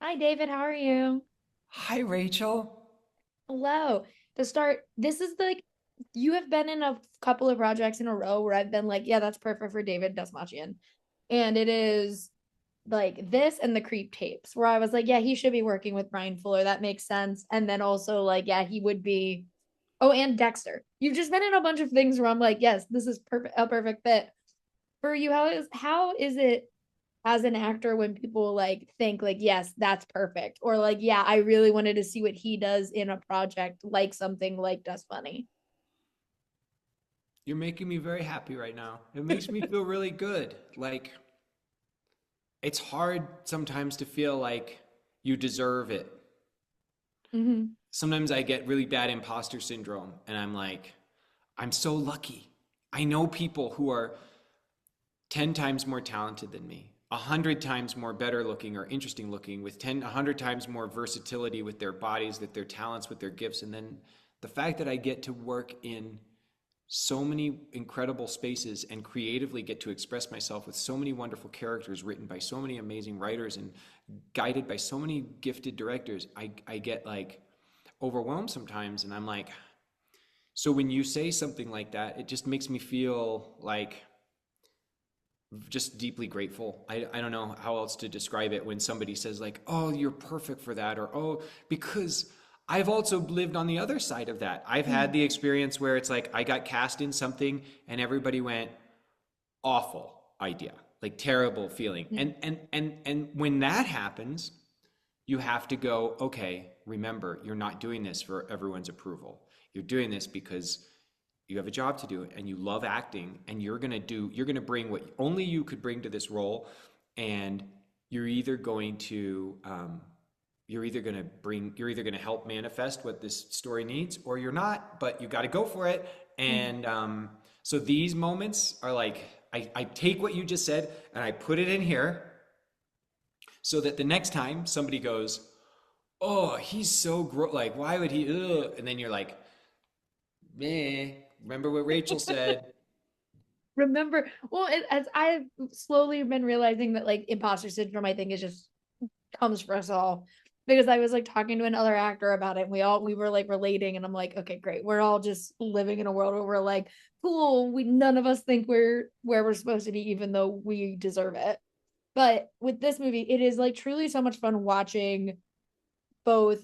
Hi, David. How are you? Hi, Rachel. Hello. To start, this is like you have been in a couple of projects in a row where I've been like, yeah, that's perfect for David Dastmalchian. And it is like this and the creep tapes, where I was like, yeah, he should be working with Bryan Fuller. That makes sense. And then also, like, yeah, he would be. Oh, and Dexter. You've just been in a bunch of things where I'm like, yes, this is perfect, a perfect fit for you. How is it as an actor when people like think like yes that's perfect or like yeah I really wanted to see what he does in a project like something like Dust Bunny. You're making me very happy right now. It makes me feel really good. Like, it's hard sometimes to feel like you deserve it. Mm-hmm. Sometimes I get really bad imposter syndrome, and I'm like, I'm so lucky. I know people who are 10 times more talented than me, 100 times more better looking or interesting looking, with 100 times more versatility with their bodies, with their talents, with their gifts. And then the fact that I get to work in so many incredible spaces and creatively get to express myself with so many wonderful characters written by so many amazing writers and guided by so many gifted directors, I get like overwhelmed sometimes. And I'm like, so when you say something like that, it just makes me feel like just deeply grateful. I don't know how else to describe it when somebody says like, "Oh, you're perfect for that," or "Oh," because I've also lived on the other side of that. I've had the experience where it's like I got cast in something and everybody went, "Awful idea." Like terrible feeling. And when that happens, you have to go, okay, remember, you're not doing this for everyone's approval. You're doing this because you have a job to do and you love acting and you're going to bring what only you could bring to this role. And you're either going to, you're either going to help manifest what this story needs or you're not, but you got to go for it. And so these moments are like, I take what you just said and I put it in here so that the next time somebody goes, oh, he's so like, why would he? Ugh? And then you're like, meh. Remember what Rachel said? Remember, well, as I've slowly been realizing that like imposter syndrome I think is just comes for us all, because I was like talking to another actor about it and we were like relating and I'm like okay great, we're all just living in a world where we're like cool, we none of us think we're where we're supposed to be even though we deserve it. But with this movie, it is like truly so much fun watching both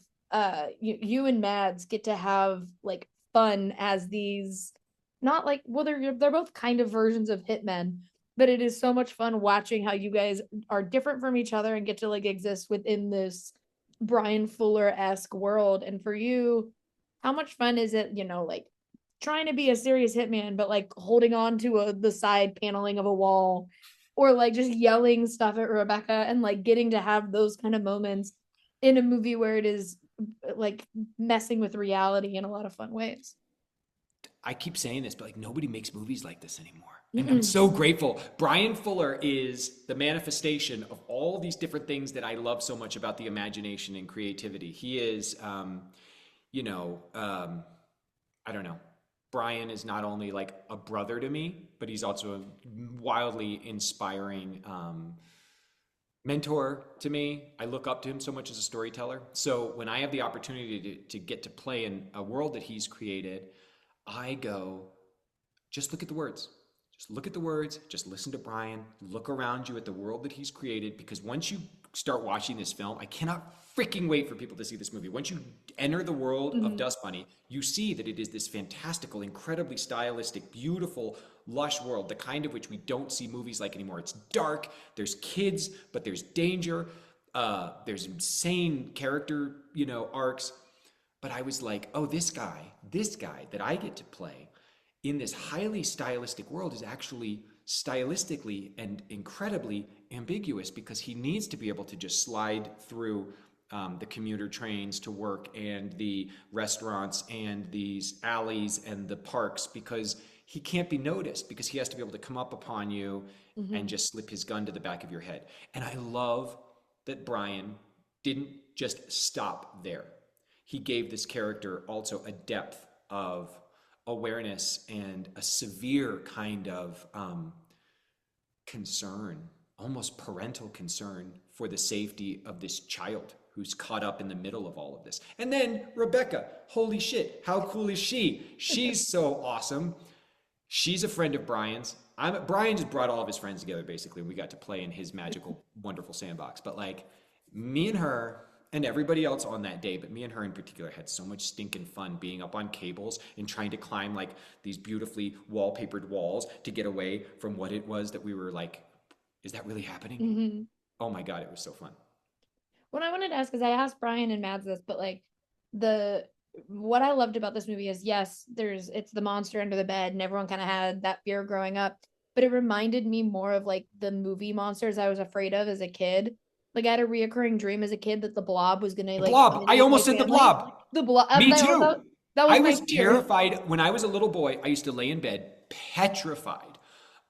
you and Mads get to have like fun as these, not like, well they're both kind of versions of hitmen, but it is so much fun watching how you guys are different from each other and get to like exist within this Bryan Fuller-esque world. And for you, how much fun is it, like trying to be a serious hitman but like holding on to the side paneling of a wall, or like just yelling stuff at Rebecca and like getting to have those kind of moments in a movie where it is like messing with reality in a lot of fun ways. I keep saying this, but like nobody makes movies like this anymore. And I'm Mm-mm. so grateful. Bryan Fuller is the manifestation of all these different things that I love so much about the imagination and creativity. He is, you know, um, I don't know. Bryan is not only like a brother to me, but he's also a wildly inspiring mentor to me. I look up to him so much as a storyteller. So when I have the opportunity to get to play in a world that he's created, I go, just look at the words. Just look at the words. Just listen to Bryan. Look around you at the world that he's created. Because once you start watching this film, I cannot freaking wait for people to see this movie. Once you enter the world of Mm-hmm. Dust Bunny, you see that it is this fantastical, incredibly stylistic, beautiful, lush world, the kind of which we don't see movies like anymore. It's dark, there's kids, but there's danger, there's insane character, arcs. But I was like, oh, this guy that I get to play in this highly stylistic world is actually stylistically and incredibly ambiguous because he needs to be able to just slide through the commuter trains to work and the restaurants and these alleys and the parks because he can't be noticed because he has to be able to come up upon you and Mm-hmm. just slip his gun to the back of your head. And I love that Bryan didn't just stop there. He gave this character also a depth of awareness and a severe kind of concern almost parental concern for the safety of this child who's caught up in the middle of all of this. And then Rebecca, holy shit, how cool is she? She's so awesome. She's a friend of Brian's. Brian just brought all of his friends together basically. We got to play in his magical, wonderful sandbox. But like me and her and everybody else on that day, but me and her in particular had so much stinking fun being up on cables and trying to climb like these beautifully wallpapered walls to get away from what it was that we were like, is that really happening? Mhm. Oh my God, it was so fun. What I wanted to ask, because I asked Brian and Mads this, but like the what I loved about this movie is yes, it's the monster under the bed, and everyone kind of had that fear growing up, but it reminded me more of like the movie monsters I was afraid of as a kid. Like I had a reoccurring dream as a kid that the blob was gonna The like come blob. in I with my almost said the family. blob. The blob Me too. that was I my was fear. terrified when I was a little boy. I used to lay in bed petrified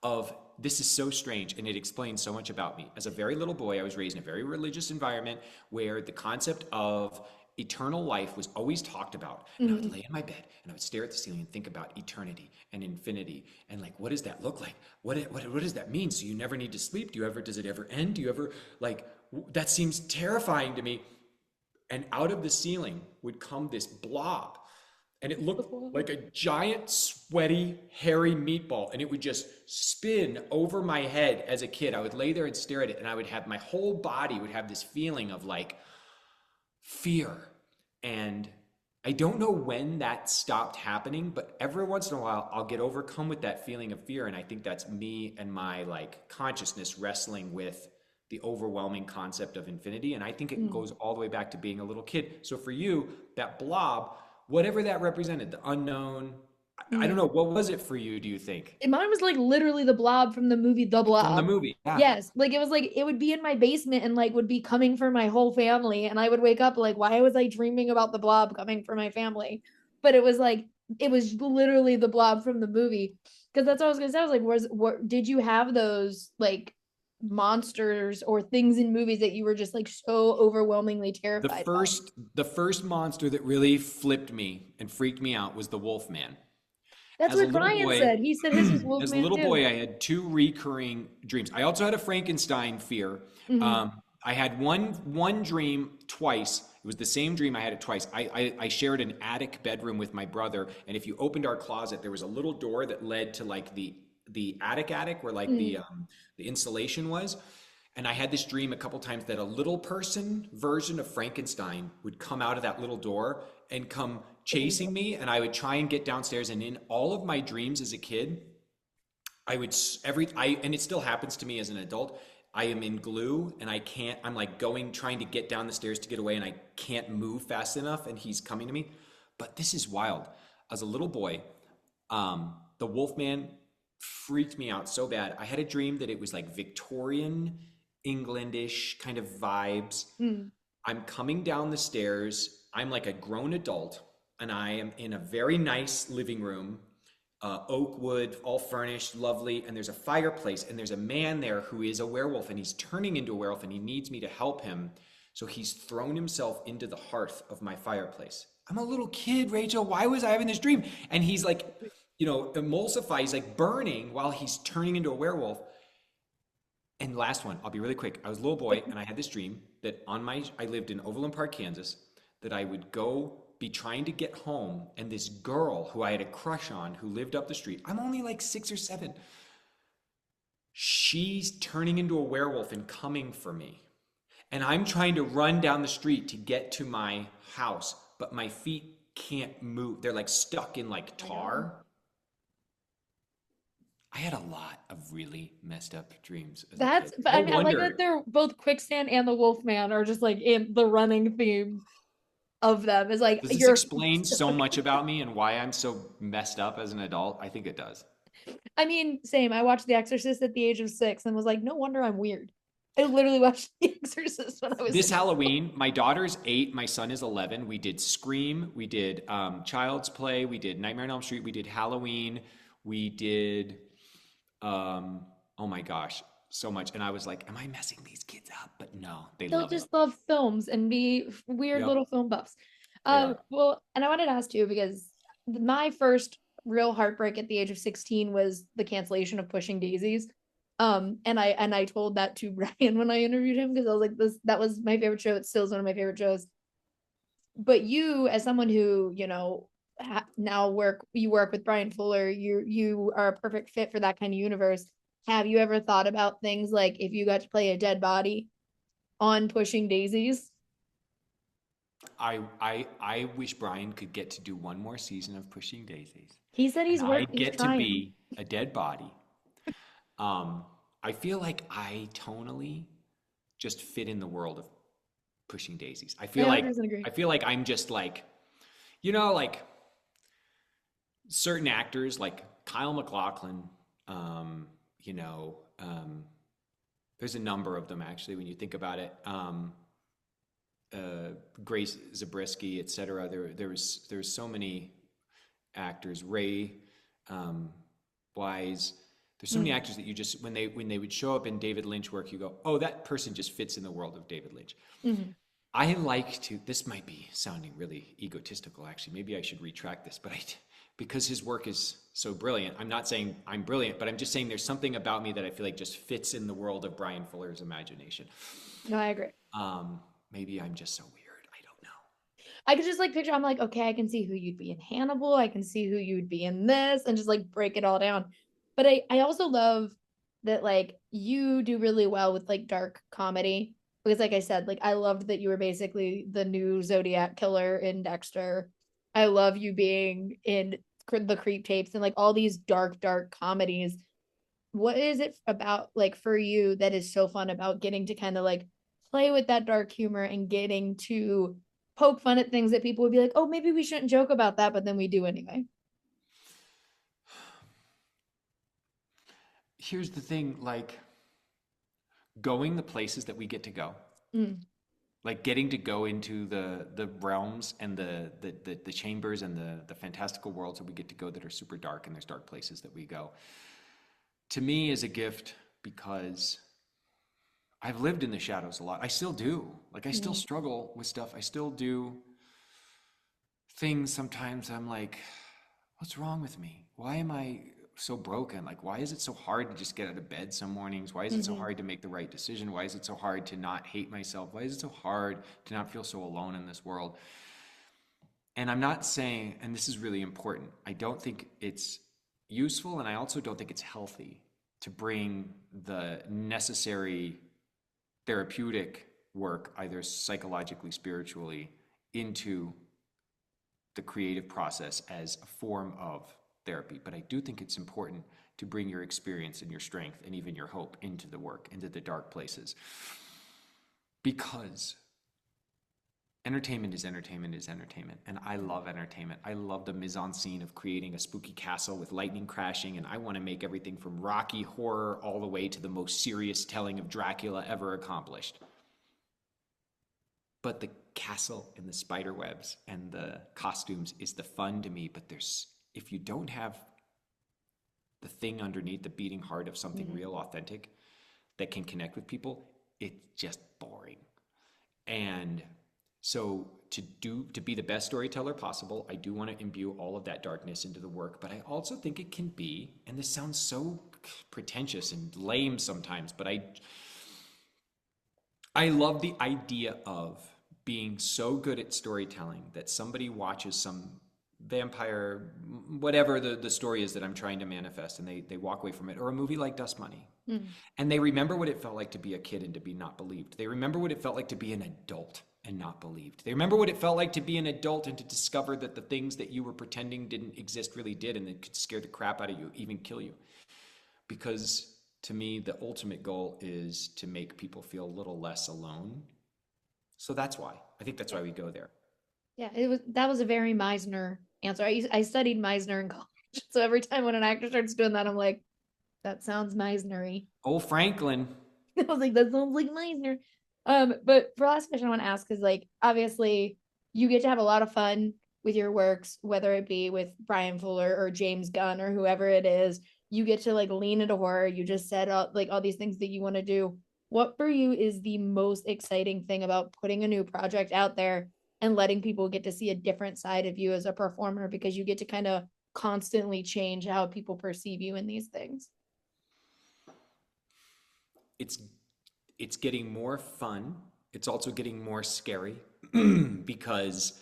of this is so strange and it explains so much about me. As a very little boy, I was raised in a very religious environment where the concept of eternal life was always talked about. And I would Mhm. lay in my bed and I would stare at the ceiling and think about eternity and infinity and like, what does that look like? What does that mean? So you never need to sleep? Does it ever end? Do you ever like, that seems terrifying to me. And out of the ceiling would come this blob. And it The looked blob. like a giant, sweaty, hairy meatball. And it would just spin over my head as a kid. I would lay there and stare at it. And I would have my whole body would have this feeling of like fear. And I don't know when that stopped happening, but every once in a while I'll get overcome with that feeling of fear. And I think that's me and my like consciousness wrestling with the overwhelming concept of infinity. And I think it Mhm. goes all the way back to being a little kid. So for you, that blob, whatever that represented, the unknown, I don't know, Mhm. what was it for you, do you think? And mine was like literally the blob from the movie The From the Blob. movie. Yeah. Yes, like it was like it would be in my basement and like would be coming for my whole family, and I would wake up like, why was I dreaming about the blob coming for my family? But it was like it was literally the blob from the movie. Because that's what I was gonna say. I was like, did you have those like monsters or things in movies that you were just like so overwhelmingly The terrified by? first the first monster that really flipped me and freaked me out was the Wolf Man. That's As a what little Brian boy, said. He said his was as a Wolfman little too. boy, I had two recurring dreams. I also had a Frankenstein fear. Hmm. I had one dream twice. It was the same dream. I had it twice. I shared an attic bedroom with my brother, and if you opened our closet, there was a little door that led to like the attic where like Hmm. the insulation was. And I had this dream a couple times that a little person version of Frankenstein would come out of that little door and come chasing me, and I would try and get downstairs. And in all of my dreams as a kid, I would and it still happens to me as an adult. I am in glue and I can't. I'm like trying to get down the stairs to get away, and I can't move fast enough, and he's coming to me. But this is wild. As a little boy, the Wolfman freaked me out so bad. I had a dream that it was like Victorian Englandish kind of vibes. Hmm. I'm coming down the stairs. I'm like a grown adult, and I am in a very nice living room, oak wood, all furnished, lovely. And there's a fireplace, and there's a man there who is a werewolf, and he's turning into a werewolf, and he needs me to help him. So he's thrown himself into the hearth of my fireplace. I'm a little kid, Rachel. Why was I having this dream? And he's like, emulsify. He's like burning while he's turning into a werewolf. And last one, I'll be really quick. I was a little boy and I had this dream that I lived in Overland Park, Kansas, that I would go be trying to get home. And this girl who I had a crush on who lived up the street, I'm only like 6 or 7, she's turning into a werewolf and coming for me. And I'm trying to run down the street to get to my house, but my feet can't move. They're like stuck in like Oh my God. tar. I had a lot of really messed up dreams as a That's, kid. but No I mean, I like that wonder. they're both Quicksand and the Wolfman are just like in the running theme of them is like Does this you're explain so much about me and why I'm so messed up as an adult? I think it does. I mean, same. I watched The Exorcist at the age of 6 and was like, no wonder I'm weird. I literally watched The Exorcist when I was This 6. Halloween, my daughter's 8, my son is 11. We did Scream, we did Child's Play, we did Nightmare on Elm Street, we did Halloween, we did, oh my gosh, so much. And I was like, am I messing these kids up? But no, they They'll love them. just love films and be weird Yep, little film buffs. they are. Well, and I wanted to ask too because my first real heartbreak at the age of 16 was the cancellation of Pushing Daisies. And I told that to Bryan when I interviewed him because I was like, that was my favorite show. It still is one of my favorite shows. But you, as someone who, now you work with Bryan Fuller, you are a perfect fit for that kind of universe. Have you ever thought about things like if you got to play a dead body on Pushing Daisies? I wish Brian could get to do one more season of Pushing Daisies, He said and I he's get to trying. be a dead body. Um, I feel like I tonally just fit in the world of Pushing Daisies. I 100% agree. I feel like I'm just like, like certain actors like Kyle MacLachlan, you know, there's a number of them actually when you think about it. Grace Zabriskie, et cetera. There's so many actors. Ray Wise. There's so many Mm, actors that you just when they would show up in David Lynch work, you go, oh, that person just fits in the world of David Lynch. mhm. I like to. This might be sounding really egotistical, actually. Maybe I should retract this, but because his work is so brilliant. I'm not saying I'm brilliant, but I'm just saying there's something about me that I feel like just fits in the world of Bryan Fuller's imagination. No, I agree. Um, Maybe I'm just so weird. I don't know. I could just like picture, I'm like, okay, I can see who you'd be in Hannibal. I can see who you'd be in this and just like break it all down. But I also love that like you do really well with like dark comedy. Because like I said, like I loved that you were basically the new Zodiac killer in Dexter. I love you being in the Creep Tapes and like all these dark comedies. What is it about like for you that is so fun about getting to kind of like play with that dark humor and getting to poke fun at things that people would be like, oh, maybe we shouldn't joke about that, but then we do anyway. Here's the thing, like going the places that we get to go, Mm, like getting to go into the realms and the chambers and the fantastical worlds that we get to go that are super dark, and there's dark places that we go. To me is a gift because I've lived in the shadows a lot. I still do. Like I still mm, struggle with stuff. I still do things sometimes. I'm like, what's wrong with me? Why am I so broken? Like, why is it so hard to just get out of bed some mornings? Why is it so mm-hmm. hard to make the right decision? Why is it so hard to not hate myself? Why is it so hard to not feel so alone in this world? And I'm not saying, and this is really important, I don't think it's useful, and I also don't think it's healthy to bring the necessary therapeutic work, either psychologically, spiritually, into the creative process as a form of therapy. But I do think it's important to bring your experience and your strength and even your hope into the work, into the dark places. Because entertainment is entertainment is entertainment. And I love entertainment. I love the mise en scene of creating a spooky castle with lightning crashing. And I want to make everything from Rocky horror all the way to the most serious telling of Dracula ever accomplished. But the castle and the spider webs and the costumes is the fun to me. But if you don't have the thing underneath, the beating heart of something Mm-hmm. real, authentic, that can connect with people, it's just boring. And so to be the best storyteller possible, I do want to imbue all of that darkness into the work, but I also think it can be, and this sounds so pretentious and lame sometimes, but I love the idea of being so good at storytelling that somebody watches some vampire, whatever the story is that I'm trying to manifest, and they walk away from it, or a movie like Dust Money. Mm, And they remember what it felt like to be a kid and to be not believed. They remember what it felt like to be an adult and not believed. They remember what it felt like to be an adult and to discover that the things that you were pretending didn't exist really did, and it could scare the crap out of you, even kill you. Because to me, the ultimate goal is to make people feel a little less alone. So that's why. I think that's yeah. why we go there. Yeah, that was a very Meisner answer. I studied Meisner in college. So every time when an actor starts doing that, I'm like, that sounds Meisner-y. Oh, Franklin. I was like, that sounds like Meisner. But for last question I want to ask is like, obviously, you get to have a lot of fun with your works, whether it be with Bryan Fuller or James Gunn or whoever it is. You get to like lean into horror. You just said like all these things that you want to do. What for you is the most exciting thing about putting a new project out there and letting people get to see a different side of you as a performer because you get to kind of constantly change how people perceive you in these things? it's it's getting more fun. It's also getting more scary because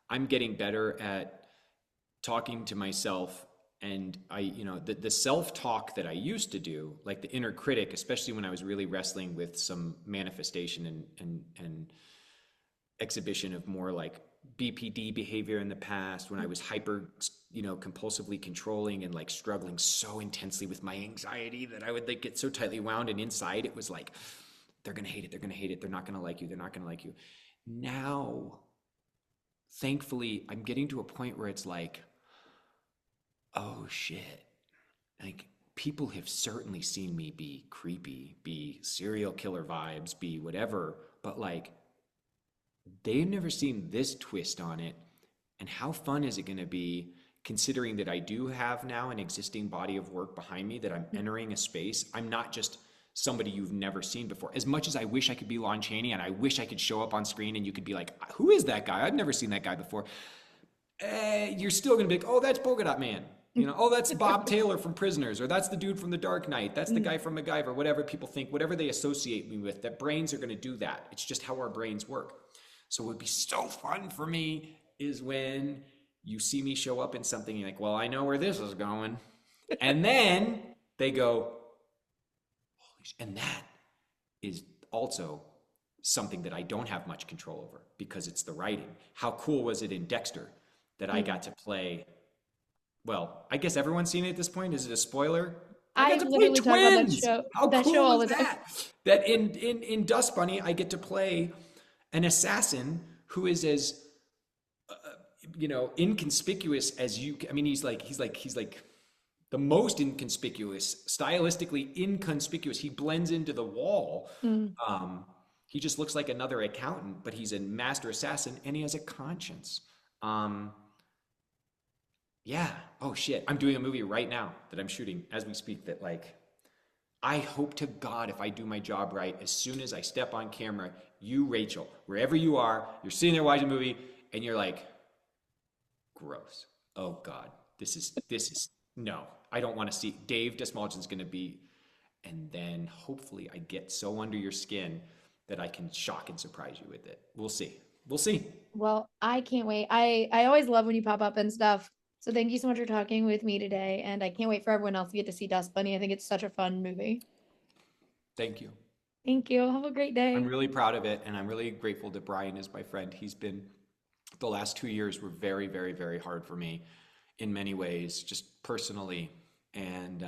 I'm getting better at talking to myself. And the self-talk that I used to do, like the inner critic, especially when I was really wrestling with some manifestation and exhibition of more like BPD behavior in the past, when I was hyper, compulsively controlling and like struggling so intensely with my anxiety that I would like get so tightly wound, and inside it was like, they're gonna hate it, they're gonna hate it, they're not gonna like you, they're not gonna like you. Now, thankfully, I'm getting to a point where it's like, oh shit, like people have certainly seen me be creepy, be serial killer vibes, be whatever, but like they've never seen this twist on it. And how fun is it going to be, considering that I do have now an existing body of work behind me, that I'm entering a space? I'm not just somebody you've never seen before. As much as I wish I could be Lon Chaney and I wish I could show up on screen and you could be like, who is that guy? I've never seen that guy before. You're still going to be like, oh, that's Polka Dot Man. Oh, that's Bob Taylor from Prisoners, or that's the dude from The Dark Knight. That's the guy from MacGyver, whatever people think, whatever they associate me with, that brains are going to do that. It's just how our brains work. So what would be so fun for me is when you see me show up in something, you're like, well, I know where this is going. And then they go, and that is also something that I don't have much control over because it's the writing. How cool was it in Dexter that I got to play? Well, I guess everyone's seen it at this point. Is it a spoiler? I got I to play literally talk about twins. How that show cool all is the time. that? That in Dust Bunny, I get to play an assassin who is as inconspicuous as you. I mean, he's like the most inconspicuous, stylistically inconspicuous. He blends into the wall. Mm. He just looks like another accountant, but he's a master assassin and he has a conscience. Um, yeah. Oh shit. I'm doing a movie right now that I'm shooting as we speak. That like, I hope to God, if I do my job right, as soon as I step on camera, you, Rachel, wherever you are, you're sitting there watching a movie and you're like, gross. Oh God, this is no. I don't want to see. Dave Dastmalchian's going to be, and then hopefully I get so under your skin that I can shock and surprise you with it. We'll see. We'll see. Well, I can't wait. I always love when you pop up and stuff. So thank you so much for talking with me today, and I can't wait for everyone else to get to see Dust Bunny. I think it's such a fun movie. Thank you. Thank you. Have a great I'm day. really proud of it, and I'm really grateful that Bryan is my friend. He's been the last 2 years were very, very, very hard for me in many ways, just personally, and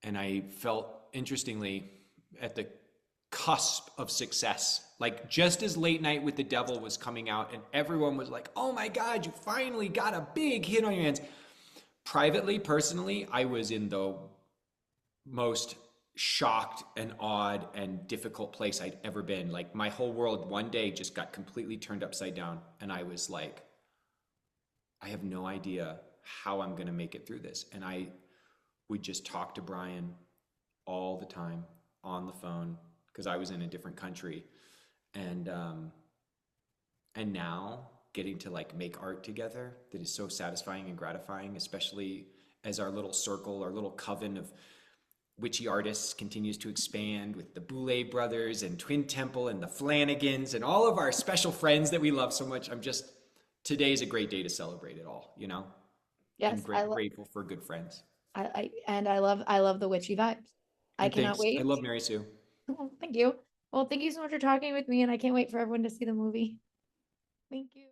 I felt interestingly at the cusp of success. Like just as Late Night with the Devil was coming out, and everyone was like, "Oh my God, you finally got a big hit on your hands." Privately, personally, I was in the most shocked and awed and difficult place I'd ever been. Like my whole world one day just got completely turned upside down. And I was like, I have no idea how I'm going to make it through this. And I would just talk to Bryan all the time on the phone because I was in a different country. And, and now getting to like make art together that is so satisfying and gratifying, especially as our little circle, our little coven of witchy artists continues to expand with the Boulay brothers and Twin Temple and the Flanagans and all of our special friends that we love so much. Today's a great day to celebrate it all, and Yes, grateful for good friends. I love the witchy vibes. I And cannot thanks. I wait. love Mary Sue. Oh, thank you. Well, thank you so much for talking with me, and I can't wait for everyone to see the movie. Thank you.